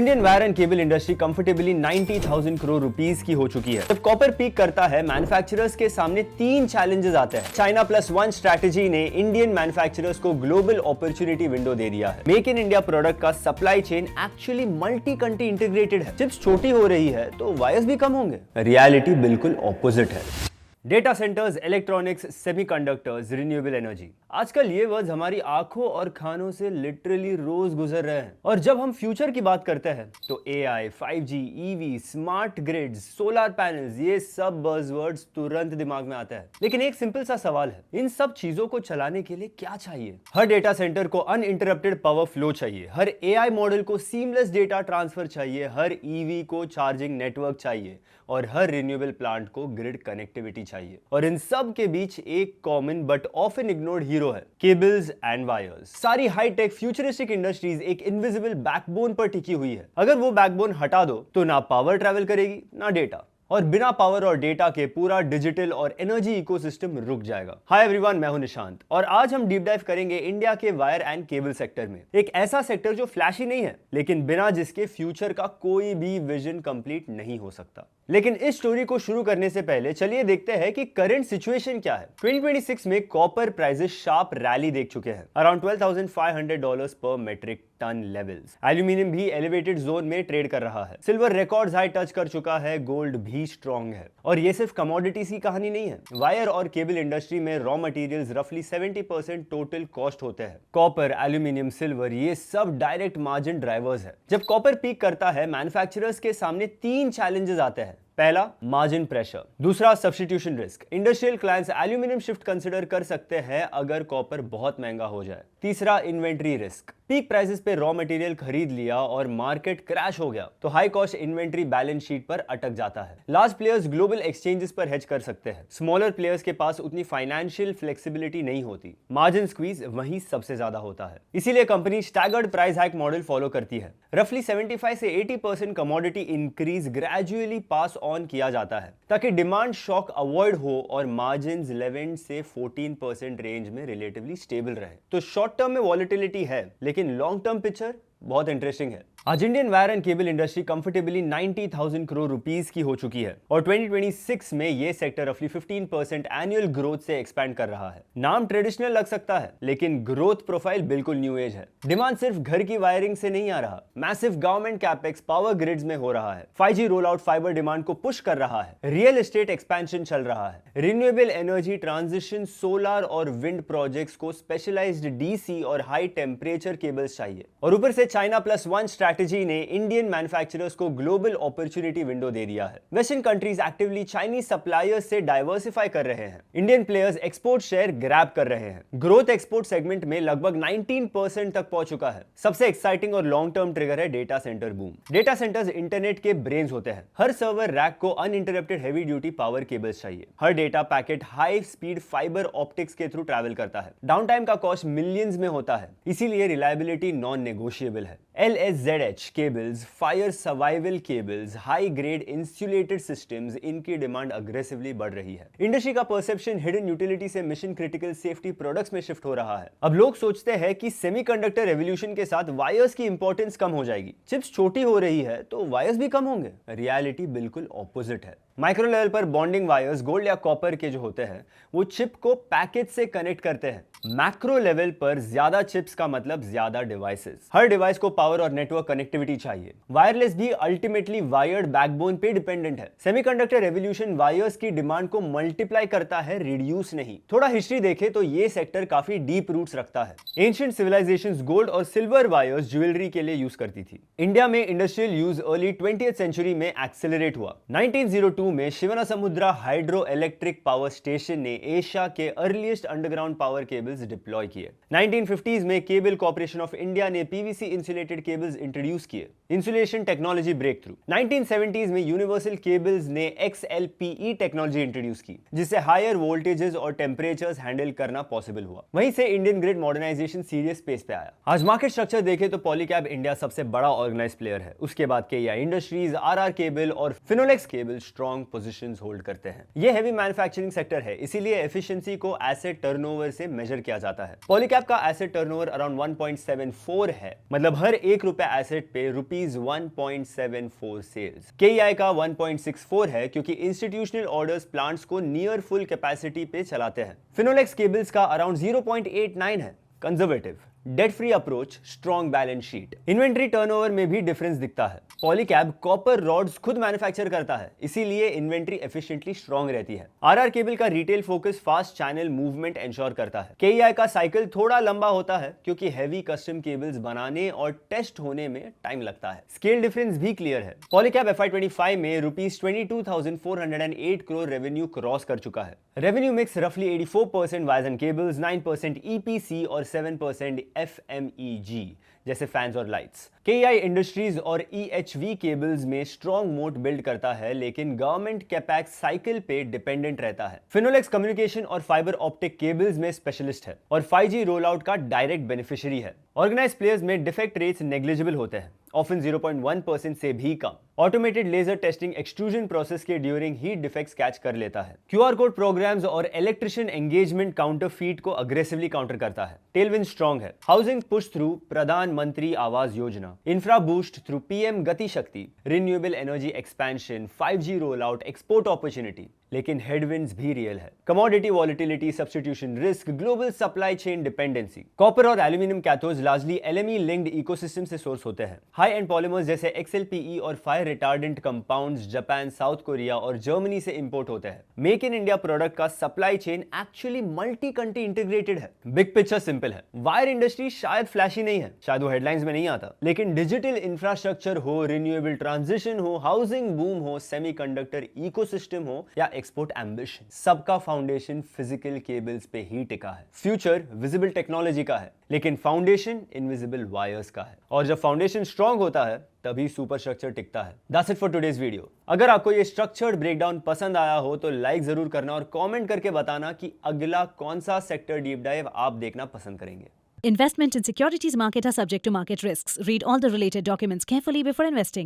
Indian wire and cable industry comfortably 90,000 crore rupees की हो चुकी है। जब कॉपर पीक करता है, मैन्युफैक्चरर्स के सामने तीन चैलेंजेस आते हैं। चाइना प्लस वन स्ट्रैटेजी ने इंडियन मैन्युफैक्चरर्स को ग्लोबल अपॉर्चुनिटी विंडो दे दिया है। मेक इन इंडिया प्रोडक्ट का supply chain actually multi country integrated है। चिप्स छोटी हो रही है तो वायर्स भी कम होंगे। रियलिटी बिल्कुल ऑपोजिट है। Data centres, electronics, semiconductors, renewable energy, आजकल ये वर्ड्स हमारी आंखों और कानों से लिटरली रोज गुजर रहे हैं। और जब हम फ्यूचर की बात करते हैं तो AI, 5G, EV, smart grids, solar panels, ये सब बज़वर्ड्स तुरंत दिमाग में आता है। लेकिन एक सिंपल सा सवाल है, इन सब चीजों को चलाने के लिए क्या चाहिए? हर डेटा सेंटर को अनइंटरप्टेड पावर फ्लो चाहिए, हर एआई मॉडल को सीमलेस डेटा ट्रांसफर चाहिए, हर ईवी को चार्जिंग नेटवर्क चाहिए और हर रिन्यूएबल प्लांट को ग्रिड कनेक्टिविटी चाहिए। और इन सब के बीच एक common but often ignored hero है, केबल्स एंड वायर्स। सारी हाईटेक फ्यूचरिस्टिक इंडस्ट्रीज एक इनविजिबल बैकबोन पर टिकी हुई है। अगर वो बैकबोन हटा दो तो ना पावर ट्रैवल करेगी ना डेटा, और बिना पावर और डेटा के पूरा डिजिटल और एनर्जी इकोसिस्टम रुक जाएगा। हाय एवरीवन, मैं हूं निशांत और आज हम डीप डाइव करेंगे इंडिया के वायर एंड केबल सेक्टर में। एक ऐसा सेक्टर जो फ्लैशी नहीं है, लेकिन बिना जिसके फ्यूचर का कोई भी विजन कंप्लीट नहीं हो सकता। लेकिन इस स्टोरी को शुरू करने से पहले चलिए देखते हैं कि करंट सिचुएशन क्या है। 2026 में कॉपर प्राइसेस शार्प रैली देख चुके हैं, अराउंड $12,500 पर मेट्रिक टन लेवल्स। एल्यूमिनियम भी एलिवेटेड जोन में ट्रेड कर रहा है। सिल्वर रिकॉर्ड्स हाई टच कर चुका है, गोल्ड भी स्ट्रॉन्ग है। और ये सिर्फ कमोडिटीज की कहानी नहीं है। वायर और केबल इंडस्ट्री में रॉ मटेरियल्स रफली 70% टोटल कॉस्ट होते हैं। कॉपर, एल्यूमिनियम, सिल्वर, ये सब डायरेक्ट मार्जिन ड्राइवर्स है। जब कॉपर पीक करता है, मैन्युफैक्चरर्स के सामने तीन चैलेंजेस आते हैं। पहला, मार्जिन प्रेशर। दूसरा, substitution risk. Industrial clients aluminium shift consider कर सकते हैं अगर कॉपर बहुत महंगा हो जाए। तीसरा, इन्वेंट्री रिस्क। पीक प्राइसेस पे रॉ मटेरियल खरीद लिया और मार्केट क्रैश हो गया तो high cost inventory balance sheet पर अटक जाता है। लार्ज प्लेयर्स ग्लोबल एक्सचेंजेस पर हेज कर सकते हैं, स्मॉलर प्लेयर्स के पास उतनी फाइनेंशियल फ्लेक्सिबिलिटी नहीं होती। मार्जिन स्क्वीज वहीं सबसे ज्यादा होता है। इसीलिए company staggered price hike model follow करती है। रफली 75 से 80% commodity increase gradually pass on किया जाता है ताकि डिमांड शॉक अवॉइड हो और मार्जिन 11 से 14% रेंज में रिलेटिवली स्टेबल रहे। तो शॉर्ट टर्म में वॉलेटिलिटी है, लेकिन लॉन्ग टर्म पिक्चर बहुत इंटरेस्टिंग है। आज Indian wire and cable industry comfortably 90,000 crore rupees की हो चुकी है और 2026 में ये सेक्टर रफली 15% एनुअल ग्रोथ से एक्सपैंड कर रहा है। नाम ट्रेडिशनल लग सकता है, लेकिन ग्रोथ प्रोफाइल बिल्कुल न्यू एज है। डिमांड सिर्फ घर की वायरिंग से नहीं आ रहा, massive government capex power grids में हो रहा है। 5G roll out fibre demand को पुश कर रहा है। रियल एस्टेट एक्सपेंशन चल रहा है। रिन्यूएबल एनर्जी ट्रांजिशन, सोलर और विंड प्रोजेक्ट्स को स्पेशलाइज्ड डीसी और हाई टेम्परेचर केबल्स चाहिए। और ऊपर से चाइना प्लस वन स्ट्रैटेजी ने इंडियन मैन्युफैक्चरर्स को ग्लोबल अपॉर्चुनिटी विंडो दे दिया है। Western countries actively Chinese suppliers से डाइवर्सिफाई कर रहे हैं। Indian players export share grab कर रहे हैं। ग्रोथ एक्सपोर्ट सेगमेंट में लगभग 19% तक पहुंच चुका है। सबसे एक्साइटिंग और लॉन्ग टर्म ट्रिगर है data centre boom. Data centres internet के ब्रेन्स होते हैं। हर सर्वर रैक को uninterrupted heavy duty power cables चाहिए। हर data packet high speed fibre optics के थ्रू ट्रैवल करता है। डाउन टाइम का कॉस्ट मिलियंस में होता है, इसीलिए रिलायबिलिटी नॉन नेगोशिएबल है। LSZH cables, fire survival cables, high grade insulated systems, इनकी डिमांड अग्रेसिवली बढ़ रही है। इंडस्ट्री का परसेप्शन हिडन यूटिलिटी से मिशन क्रिटिकल सेफ्टी प्रोडक्ट्स में शिफ्ट हो रहा है। अब लोग सोचते हैं कि सेमीकंडक्टर रेवोल्यूशन के साथ वायर्स की इंपॉर्टेंस कम हो जाएगी। चिप्स छोटी हो रही है तो वायर्स भी कम होंगे। रियलिटी बिल्कुल ऑपोजिट है। माइक्रो लेवल पर बॉन्डिंग वायर्स गोल्ड या कॉपर के जो होते हैं वो चिप को पैकेज से कनेक्ट करते हैं। मैक्रो लेवल पर ज्यादा चिप्स का मतलब ज्यादा डिवाइसेस। हर डिवाइस को पावर और नेटवर्क कनेक्टिविटी चाहिए। वायरलेस भी अल्टीमेटली वायर्ड बैकबोन पे डिपेंडेंट है। सेमीकंडक्टर रेवोल्यूशन वायर्स की डिमांड को मल्टीप्लाई करता है, रिड्यूस नहीं। थोड़ा हिस्ट्री देखें तो ये सेक्टर काफी डीप रूट्स रखता है। एंशिएंट सिविलाइजेशंस गोल्ड और सिल्वर वायर्स ज्वेलरी के लिए यूज करती थी। इंडिया में industrial use early 20th century में एक्सेलरेट हुआ। 1902 में Shivanasamudra hydro electric power station ने एशिया के earliest underground power cables deploy किए। 1950s में केबल कॉर्पोरेशन ऑफ इंडिया ने पीवीसी इंसुलेटेड केबल्स इंट्रोड्यूस किए। Insulation technology breakthrough. 1970s में यूनिवर्सल केबल्स ने XLPE टेक्नोलॉजी इंट्रोड्यूस की, जिससे हायर वोल्टेजेस और टेम्परेचर्स हैंडल करना पॉसिबल हुआ। वहीं से Indian grid modernisation serious pace पे आया। आज मार्केट स्ट्रक्चर देखें तो पॉलीकैब इंडिया सबसे बड़ा ऑर्गेनाइज्ड प्लेयर है। उसके बाद KEI इंडस्ट्रीज, RR केबल और Finolex cable strong strong positions hold करते हैं। ये हेवी मैन्युफैक्चरिंग सेक्टर है, इसीलिए एफिशिएंसी को एसेट टर्नओवर से मेजर किया जाता है। पॉलीकैब का एसेट टर्नओवर अराउंड 1.74 है, मतलब हर 1 रुपया एसेट पे ₹1.74 सेल्स। केईआई का 1.64 है क्योंकि इंस्टीट्यूशनल ऑर्डर्स प्लांट्स को नियर फुल कैपेसिटी पे चलाते हैं। फिनोलेक्स केबल्स का अराउंड 0.89 है, conservative, debt free approach, strong balance sheet. Inventory turnover में भी डिफरेंस दिखता है। पॉलीकैब कॉपर रॉड्स खुद मैन्युफैक्चर करता है, इसीलिए इन्वेंट्री एफिशिएंटली स्ट्रॉन्ग रहती है। आरआर केबल का retail focus fast channel movement ensure करता है। केईआई का साइकिल थोड़ा लंबा होता है क्योंकि हैवी कस्टम केबल्स बनाने और टेस्ट होने में टाइम लगता है। स्केल डिफरेंस भी क्लियर है। पॉलीकैब FY25 में ₹22,408 करोड़ रेवेन्यू क्रॉस कर चुका है। रेवेन्यू मिक्स रफली 84% वायर्स एंड केबल्स, 9% EPC और 7% FMEG जैसे फैंस और लाइट्स। केईआई इंडस्ट्रीज और EHV केबल्स में स्ट्रॉन्ग मोट बिल्ड करता है, लेकिन गवर्नमेंट कैपेक्स साइकिल पे डिपेंडेंट रहता है। फिनोलेक्स कम्युनिकेशन और फाइबर ऑप्टिक केबल्स में स्पेशलिस्ट है और 5G रोल आउट का डायरेक्ट बेनिफिशियरी है। ऑर्गेनाइज प्लेयर्स में डिफेक्ट रेट्स नेग्लिजिबल होते हैं, ऑफन 0.1% से भी कम। Automated laser testing extrusion process के ड्यूरिंग हीट डिफेक्ट्स कैच कर लेता है। QR कोड प्रोग्राम्स और इलेक्ट्रिशियन एंगेजमेंट काउंटरफीट को अग्रेसिवली काउंटर करता है। टेलविंड स्ट्रॉन्ग है। Housing push through Pradhanmantri Awas Yojana, infra boost through PM Gati Shakti, renewable energy expansion, 5G roll out, export opportunity. लेकिन हेडविंड्स भी रियल है। Commodity volatility, substitution risk, global supply chain dependency. Copper और aluminium cathodes largely LME linked ecosystem से source होते हैं। High end polymers जैसे XLPE और fire retardant compounds Japan, South Korea और जर्मनी से इंपोर्ट होते हैं। मेक इन इंडिया प्रोडक्ट का supply chain actually multi country integrated है। बिग पिक्चर सिंपल है। वायर इंडस्ट्री शायद फ्लैशी नहीं है, शायद वो हेडलाइंस में नहीं आता, लेकिन डिजिटल इंफ्रास्ट्रक्चर हो, रिन्यूएबल ट्रांजिशन हो, हाउसिंग बूम हो, सेमीकंडक्टर इकोसिस्टम हो या एक्सपोर्ट एम्बिशन, सबका फाउंडेशन फिजिकल केबल्स पे ही टिका है। फ्यूचर विजिबल टेक्नोलॉजी का है, लेकिन फाउंडेशन इनविजिबल वायर्स का है। और जब फाउंडेशन स्ट्रांग होता है तभी सुपर स्ट्रक्चर टिकता है। That's it for today's video। अगर आपको ये स्ट्रक्चर्ड ब्रेकडाउन पसंद आया हो तो लाइक जरूर करना और कमेंट करके बताना कि अगला कौन सा सेक्टर डीप डाइव आप देखना पसंद करेंगे। Investment in securities market are subject to market risks. Read all the related documents carefully before investing.